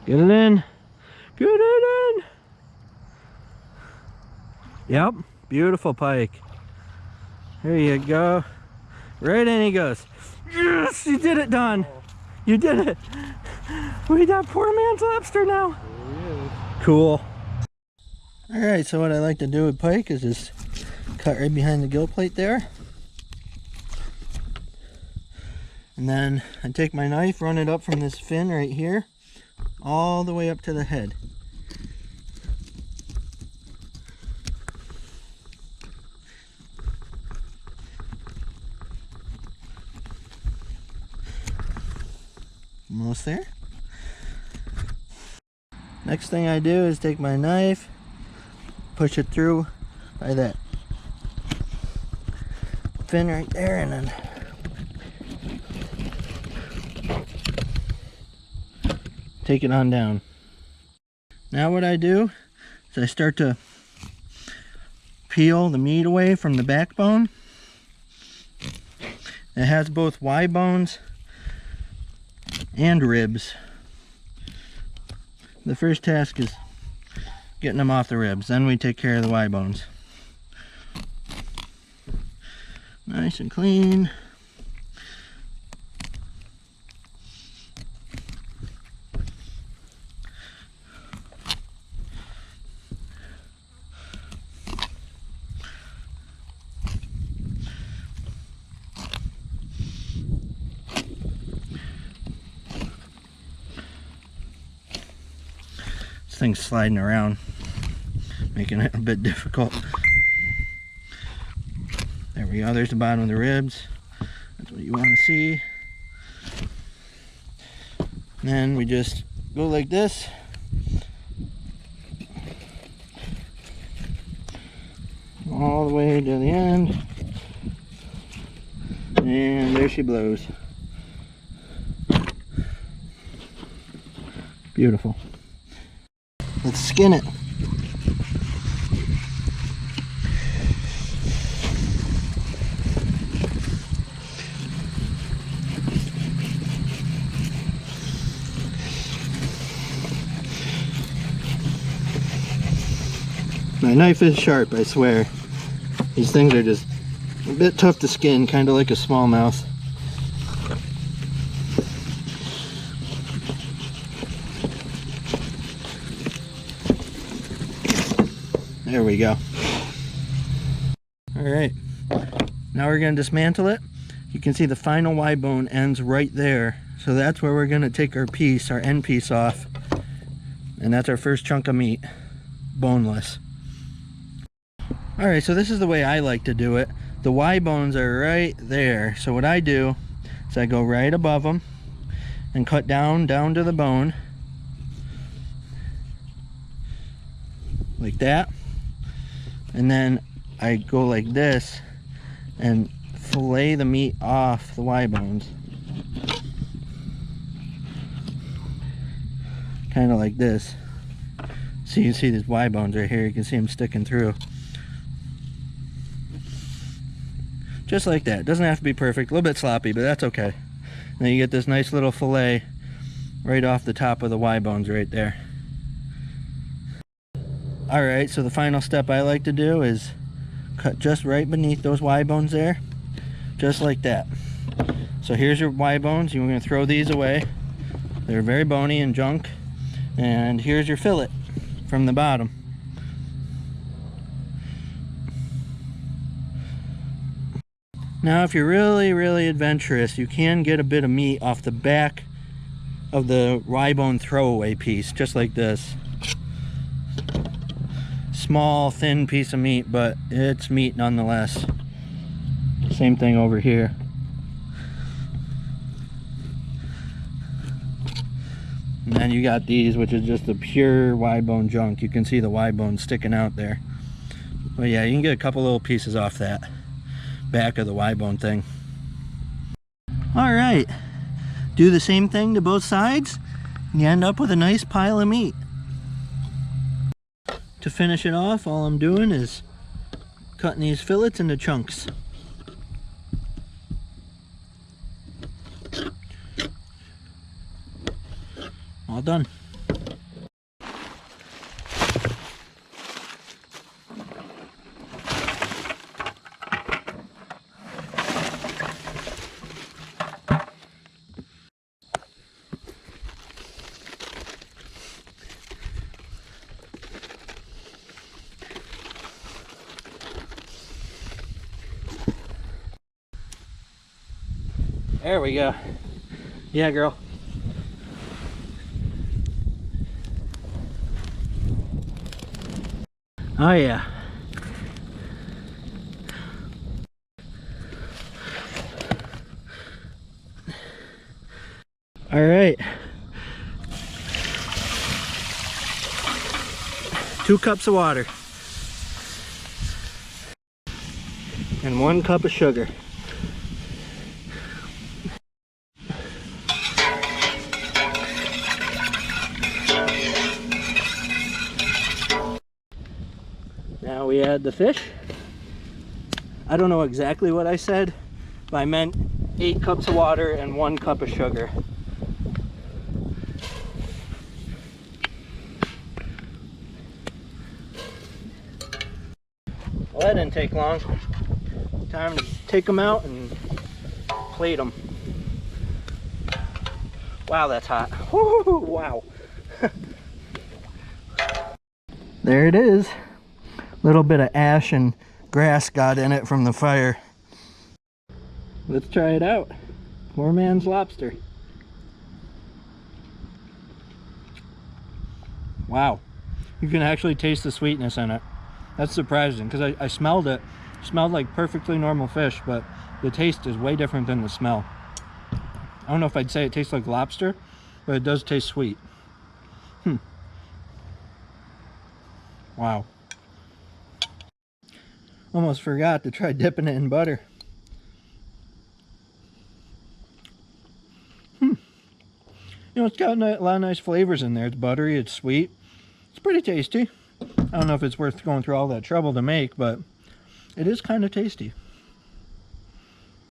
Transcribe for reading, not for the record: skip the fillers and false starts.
Get it in. Get it in. Yep. Beautiful pike. There you go. Right in he goes. Yes, you did it, Don. You did it. We got poor man's lobster now. Cool. All right, so what I like to do with pike is just cut right behind the gill plate there. And then I take my knife, run it up from this fin right here, all the way up to the head. Almost there. Next thing I do is take my knife, push it through by that fin right there, and then take it on down. Now what I do is I start to peel the meat away from the backbone. It has both Y bones and ribs. The first task is getting them off the ribs, then we take care of the Y bones. Nice and clean. This thing's sliding around, making it a bit difficult. There we go, there's the bottom of the ribs. That's what you want to see. And then we just go like this. All the way to the end. And there she blows. Beautiful. Let's skin it. My knife is sharp, I swear. These things are just a bit tough to skin, kind of like a smallmouth. There we go. Alright, now we're going to dismantle it. You can see the final Y bone ends right there. So that's where we're going to take our piece, our end piece off. And that's our first chunk of meat, boneless. Alright, so this is the way I like to do it. The Y bones are right there. So what I do is I go right above them and cut down to the bone. Like that. And then I go like this and fillet the meat off the Y bones. Kind of like this. So you can see these Y bones right here. You can see them sticking through. Just like that. Doesn't have to be perfect. A little bit sloppy, but that's okay. And then you get this nice little fillet right off the top of the Y bones right there. Alright, so the final step I like to do is cut just right beneath those Y bones there. Just like that. So here's your Y bones. You're going to throw these away. They're very bony and junk. And here's your fillet from the bottom. Now if you're really adventurous, you can get a bit of meat off the back of the Y bone throwaway piece, just like this. Small, thin piece of meat, but it's meat nonetheless. Same thing over here. And then you got these, which is just the pure Y bone junk. You can see the Y bone sticking out there. But yeah, you can get a couple little pieces off that back of the Y bone thing. Alright, do the same thing to both sides, and you end up with a nice pile of meat. To finish it off, all I'm doing is cutting these fillets into chunks. All done. There we go. Yeah, girl. Oh yeah. All right. 2 cups of water. And 1 cup of sugar. Now we add the fish. I don't know exactly what I said, but I meant 8 cups of water and 1 cup of sugar. Well, that didn't take long. Time to take them out and plate them. Wow, that's hot. Woo, wow. There it is. A little bit of ash and grass got in it from the fire. Let's try it out. Poor man's lobster. Wow. You can actually taste the sweetness in it. That's surprising because I smelled it. It smelled like perfectly normal fish, but the taste is way different than the smell. I don't know if I'd say it tastes like lobster, but it does taste sweet. Wow. Almost forgot to try dipping it in butter. You know, it's got a lot of nice flavors in there. It's buttery, it's sweet. It's pretty tasty. I don't know if it's worth going through all that trouble to make, but it is kind of tasty.